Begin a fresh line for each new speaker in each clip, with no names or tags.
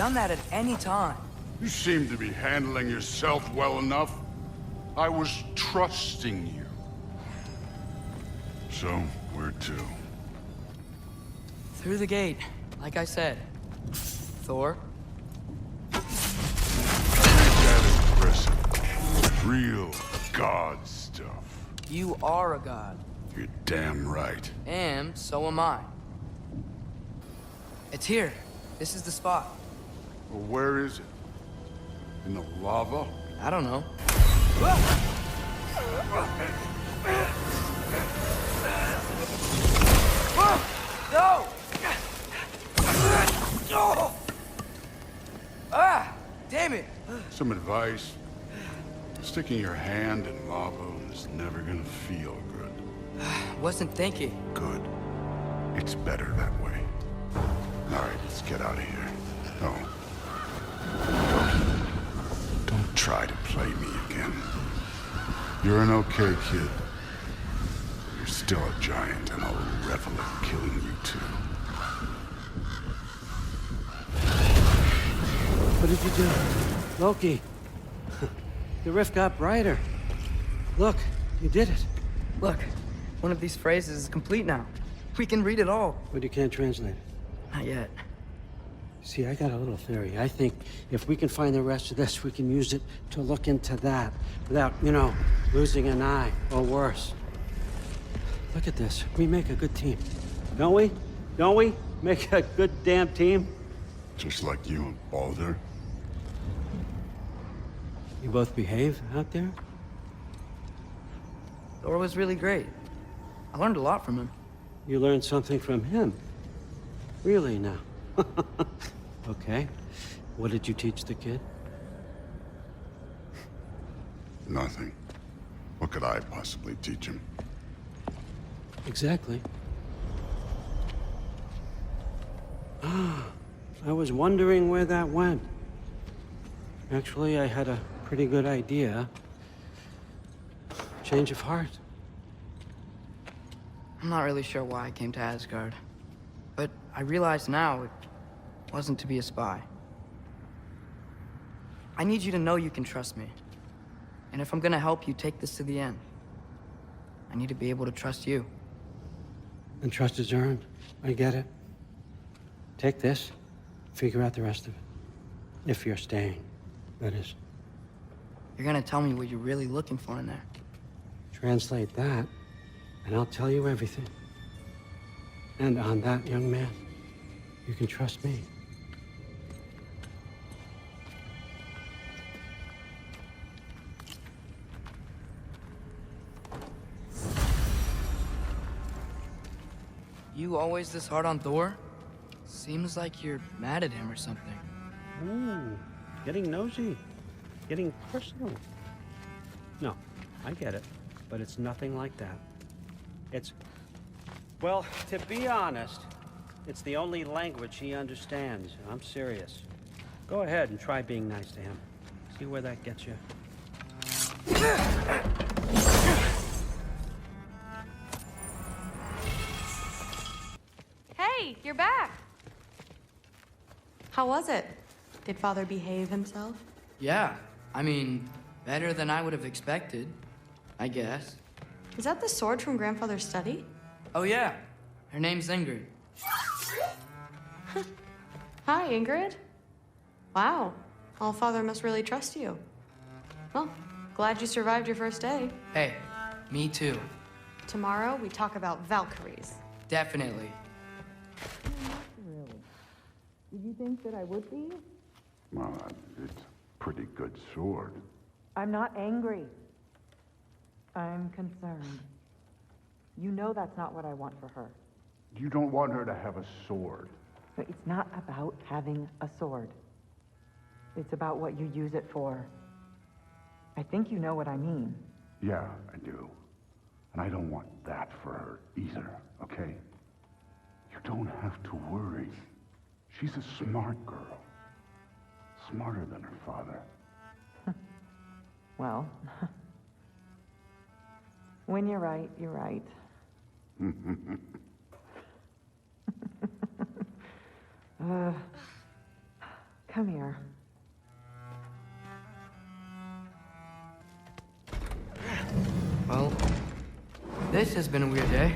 done that at any time.
You seem to be handling yourself well enough. I was trusting you. So, where to?
Through the gate, like I said. Thor?
That impressive. Real god stuff.
You are a god.
You're damn right.
And so am I. It's here. This is the spot.
Well, where is it? In the lava?
I don't know. No! Ah! Damn it!
Some advice? Sticking your hand in lava is never gonna feel good.
Wasn't thinking.
Good. It's better that way. All right, let's get out of here. Oh. Don't try to play me again. You're an okay kid. You're still a giant, and I'll revel in killing you too.
What did you do? Loki. The rift got brighter. Look, you did it.
Look, one of these phrases is complete now. We can read it all.
But you can't translate it.
Not yet.
See, I got a little theory. I think if we can find the rest of this, we can use it to look into that without, losing an eye or worse. Look at this. We make a good team. Don't we? Don't we? Make a good damn team?
Just like you and Baldur.
You both behave out there?
Thor was really great. I learned a lot from him.
You learned something from him? Really now? Okay. What did you teach the kid?
Nothing. What could I possibly teach him?
Exactly. I was wondering where that went. Actually, I had a pretty good idea. Change of heart.
I'm not really sure why I came to Asgard. But I realize now it wasn't to be a spy. I need you to know you can trust me. And if I'm gonna help you take this to the end, I need to be able to trust you.
And trust is earned. I get it. Take this, figure out the rest of it. If you're staying, that is.
You're gonna tell me what you're really looking for in there.
Translate that, and I'll tell you everything. And on that, young man, you can trust me.
You always this hard on Thor? Seems like you're mad at him or something.
Ooh, getting nosy. Getting personal. No, I get it. But it's nothing like that. It's... Well, to be honest, it's the only language he understands. I'm serious. Go ahead and try being nice to him. See where that gets you.
Hey, you're back! How was it? Did Father behave himself?
Yeah, I mean, better than I would have expected, I guess.
Is that the sword from Grandfather's study?
Oh yeah, her name's Ingrid.
Hi, Ingrid. Wow, All-Father must really trust you. Well, glad you survived your first day.
Hey, me too.
Tomorrow, we talk about Valkyries.
Definitely.
Did you think that I would be?
Well, it's a pretty good sword.
I'm not angry. I'm concerned. You know that's not what I want for her.
You don't want her to have a sword.
But it's not about having a sword. It's about what you use it for. I think you know what I mean.
Yeah, I do. And I don't want that for her either, okay? You don't have to worry. She's a smart girl. Smarter than her father.
Well, when you're right, you're right. Come here.
Well, this has been a weird day.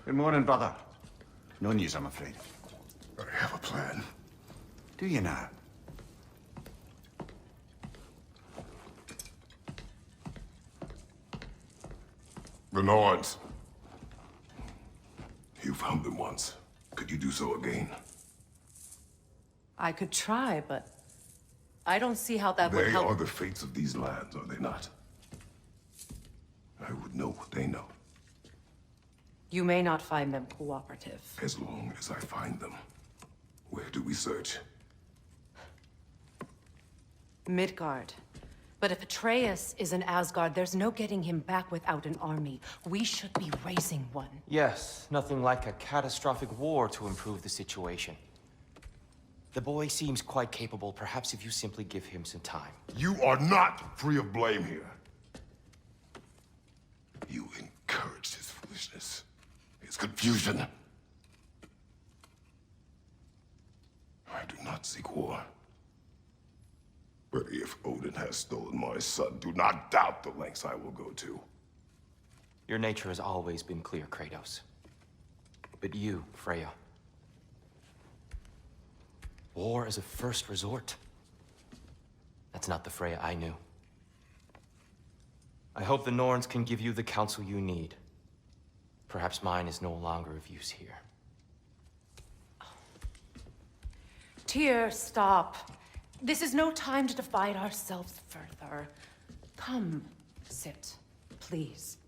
Good morning, brother. No news, I'm afraid.
I have a plan.
Do you now?
The Norns. You found them once. Could you do so again?
I could try, but I don't see how that would
They
help.
are the fates of these lands, are they not? I would know what they know,
You may not find them cooperative.
as long as I find them. Where do we search?
Midgard. But if Atreus is in Asgard, there's no getting him back without an army. We should be raising one.
Yes, nothing like a catastrophic war to improve the situation. The boy seems quite capable. Perhaps if you simply give him some time.
You are not free of blame here. You encouraged his foolishness, his confusion. I do not seek war. But if Odin has stolen my son, do not doubt the lengths I will go to.
Your nature has always been clear, Kratos. But you, Freya. War is a first resort. That's not the Freya I knew. I hope the Norns can give you the counsel you need. Perhaps mine is no longer of use here.
Tyr, stop. This is no time to divide ourselves further. Come, sit, please.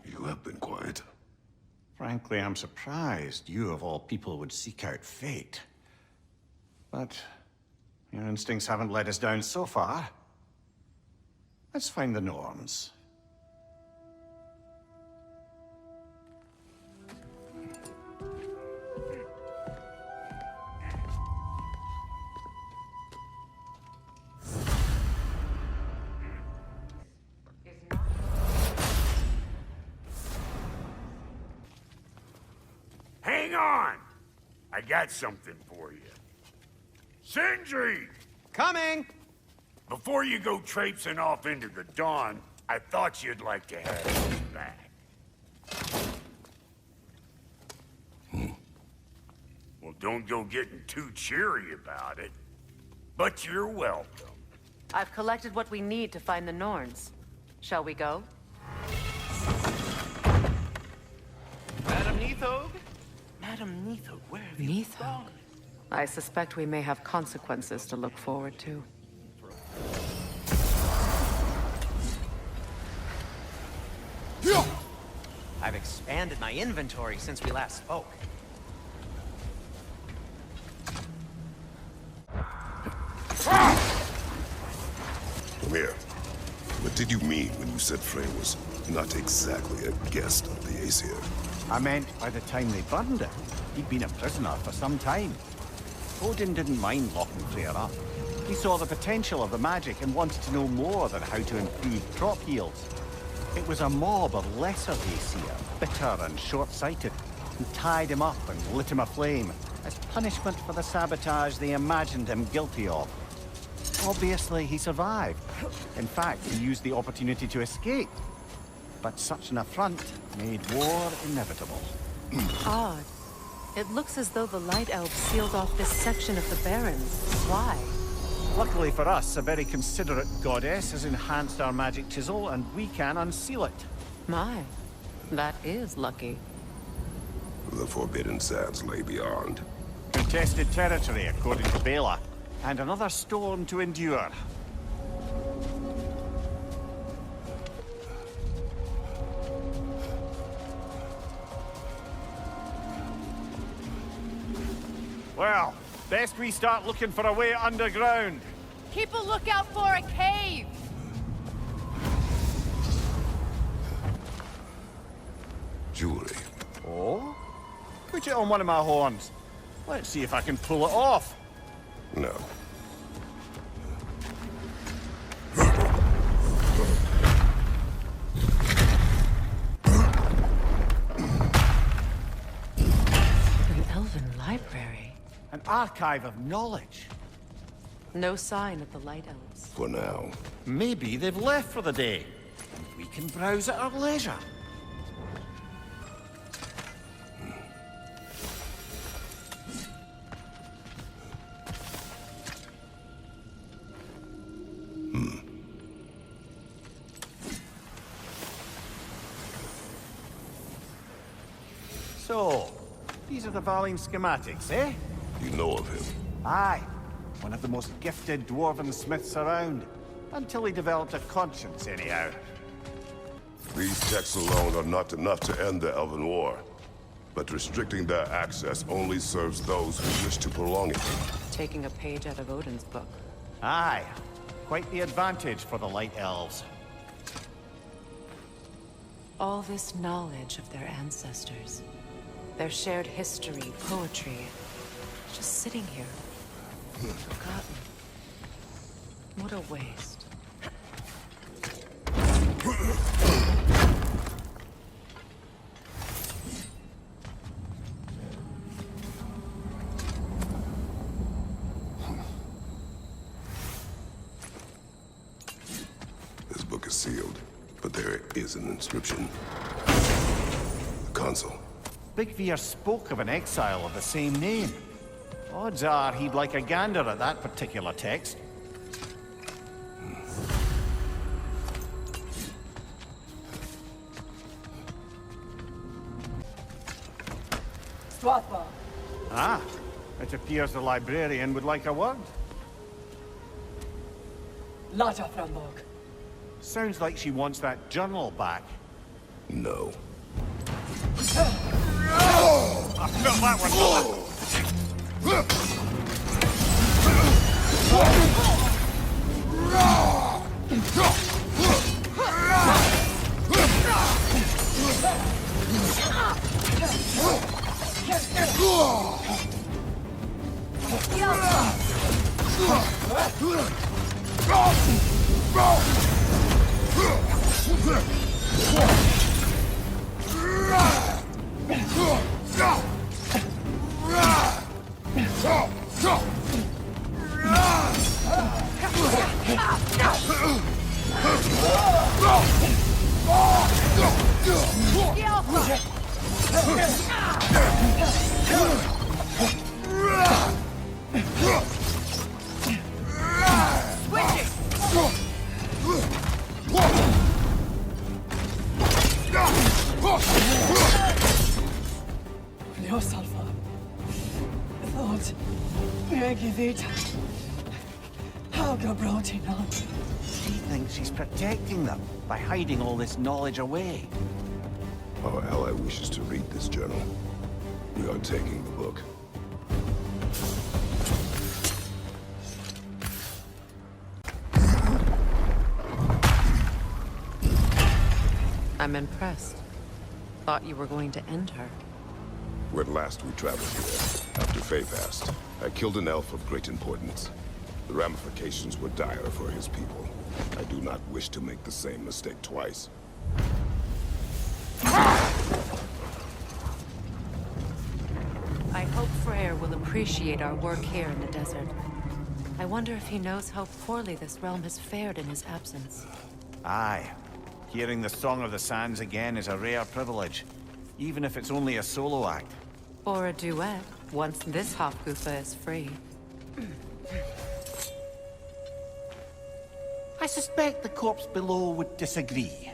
You have been quiet.
Frankly, I'm surprised you, of all people, would seek out fate. But your instincts haven't let us down so far. Let's find the Norns.
Hang on! I got something for you. Sindri!
Coming!
Before you go traipsing off into the dawn, I thought you'd like to have this back. Well, don't go getting too cheery about it. But you're welcome.
I've collected what we need to find the Norns. Shall we go?
Madam Neathog? Madam Neathog, where have you gone?
I suspect we may have consequences to look forward to.
I've expanded my inventory since we last spoke.
Come here. What did you mean when you said Frey was not exactly a guest of the Aesir?
I meant by the time they burned it, he'd been a prisoner for some time. Odin didn't mind locking Freyr up. He saw the potential of the magic and wanted to know more than how to improve crop yields. It was a mob of lesser Aesir, bitter and short-sighted, who tied him up and lit him aflame as punishment for the sabotage they imagined him guilty of. Obviously, he survived. In fact, he used the opportunity to escape. But such an affront made war inevitable.
Odd. It looks as though the Light Elves sealed off this section of the Barrens. Why?
Luckily for us, a very considerate goddess has enhanced our magic chisel, and we can unseal it.
My, that is lucky.
The Forbidden Sands lay beyond.
Contested territory, according to Bela, and another storm to endure. Well, best we start looking for a way underground.
Keep a lookout for a cave!
Jewelry.
Oh? Put it on one of my horns. Let's see if I can pull it off.
No.
An elven library.
An archive of knowledge.
No sign of the Light Elves.
For now.
Maybe they've left for the day. And we can browse at our leisure. So, these are the Valine schematics, eh?
You know of him.
Aye. One of the most gifted dwarven smiths around. Until he developed a conscience, anyhow.
These texts alone are not enough to end the Elven War. But restricting their access only serves those who wish to prolong it.
Taking a page out of Odin's book.
Aye. Quite the advantage for the Light Elves.
All this knowledge of their ancestors. Their shared history, poetry. Just sitting here. Forgotten. What a waste.
This book is sealed, but there is an inscription. The console.
Big Veer spoke of an exile of the same name. Odds are he'd like a gander at that particular text. Ah, it appears the librarian would like a word. Sounds like she wants that journal back.
No.
I felt that one coming.
He thinks he's protecting them by hiding all this knowledge away.
Our ally wishes to read this journal. We are taking the book.
I'm impressed. Thought you were going to end her.
When last we traveled here, after Faye passed, I killed an elf of great importance. The ramifications were dire for his people. I do not wish to make the same mistake twice.
I hope Freyr will appreciate our work here in the desert. I wonder if he knows how poorly this realm has fared in his absence.
Aye. Hearing the Song of the Sands again is a rare privilege, even if it's only a solo act.
Or a duet, once this Hofgufa is free.
I suspect the corpse below would disagree.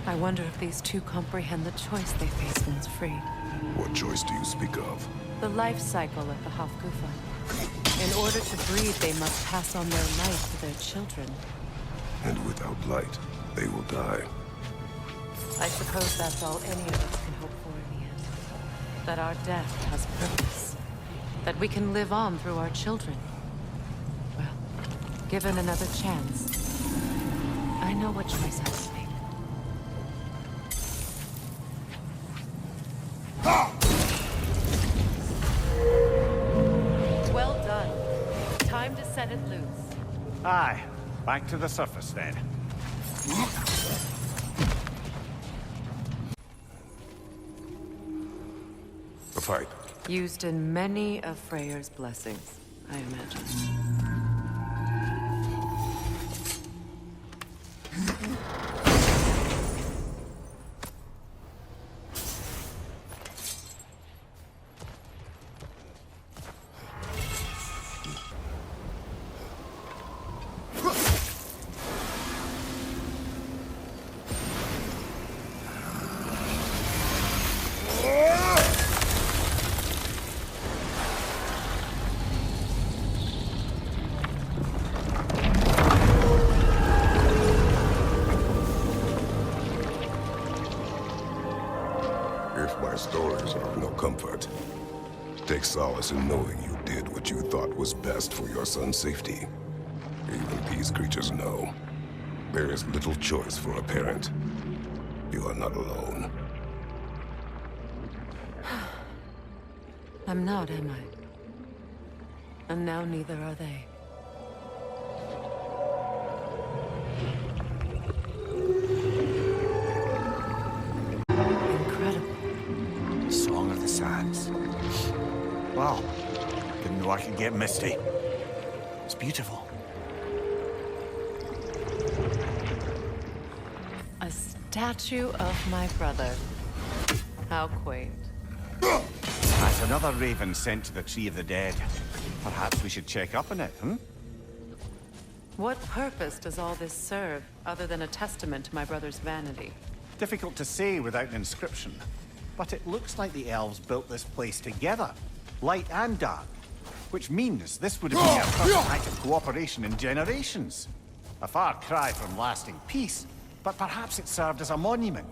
I wonder if these two comprehend the choice they face once freed.
What choice do you speak of?
The life cycle of the Hofgufa. In order to breed, they must pass on their light to their children.
And without light, they will die.
I suppose that's all any of us can hope for in the end. That our death has purpose. That we can live on through our children. Well, given another chance, I know what choice I will make. Well done. Time to set it loose.
Aye. Back to the surface then.
A fight.
Used in many of Freyr's blessings, I imagine.
Stories are of no comfort. Take solace in knowing you did what you thought was best for your son's safety. Even these creatures know. There is little choice for a parent. You are not alone.
I'm not, am I? And now neither are they.
Song of the Sands. Wow. Didn't know I could get misty. It's beautiful.
A statue of my brother. How quaint.
That's another raven sent to the Tree of the Dead. Perhaps we should check up on it, hmm?
What purpose does all this serve, other than a testament to my brother's vanity?
Difficult to say without an inscription. But it looks like the elves built this place together, light and dark. Which means this would have been a first act of cooperation in generations. A far cry from lasting peace, but perhaps it served as a monument.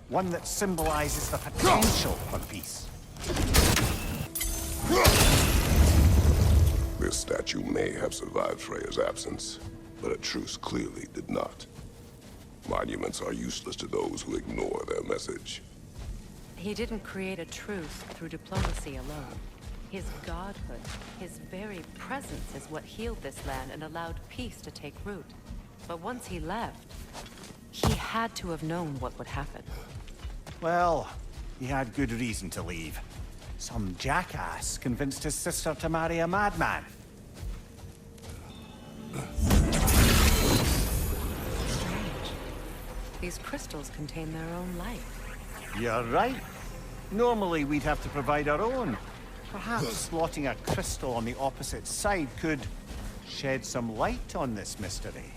One that symbolizes the potential for peace.
This statue may have survived Freya's absence, but a truce clearly did not. Monuments are useless to those who ignore their message.
He didn't create a truce through diplomacy alone. His godhood, his very presence is what healed this land and allowed peace to take root. But once he left, He had to have known what would happen.
Well, he had good reason to leave. Some jackass convinced his sister to marry a madman.
These crystals contain their own life.
You're right. Normally we'd have to provide our own. Perhaps slotting a crystal on the opposite side could shed some light on this mystery.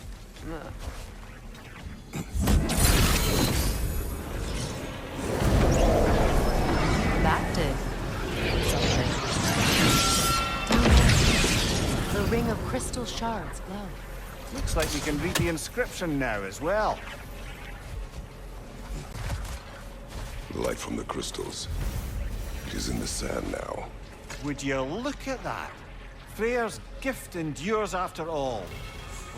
That did something. The ring of crystal shards glow.
Looks like we can read the inscription now as well.
Light from the crystals. It is in the sand now.
Would you look at that? Freyr's gift endures after all.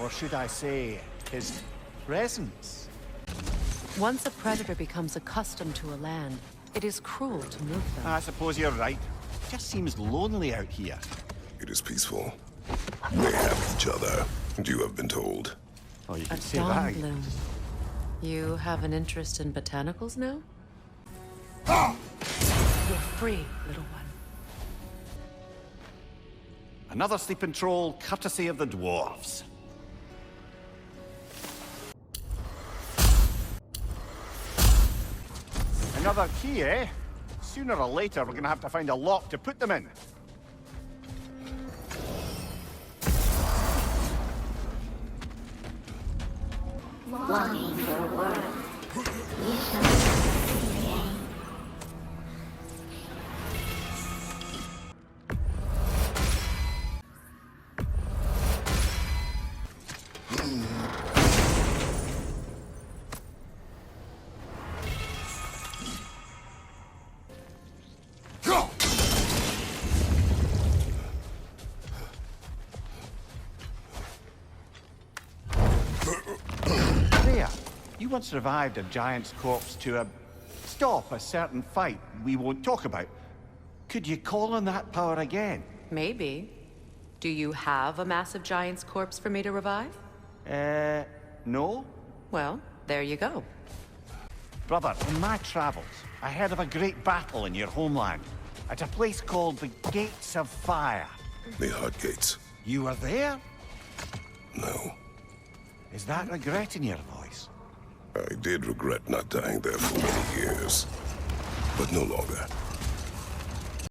Or should I say, his presence?
Once a predator becomes accustomed to a land, it is cruel to move them.
I suppose you're right. Just seems lonely out here.
It is peaceful. They have each other, you have been told.
Oh, you
A
can say
dawn
that.
bloom. You have an interest in botanicals now? You're free, little one.
Another sleeping troll, courtesy of the dwarves. Another key, eh? Sooner or later, we're gonna have to find a lock to put them in.
Longing for a world.
There. You once revived a giant's corpse to stop a certain fight we won't talk about. Could you call on that power again?
Maybe. Do you have a massive giant's corpse for me to revive?
No?
Well, there you go.
Brother, in my travels, I heard of a great battle in your homeland, at a place called the Gates of Fire.
The Hot Gates.
You were there?
No.
Is that regret in your voice?
I did regret not dying there for many years. But no longer.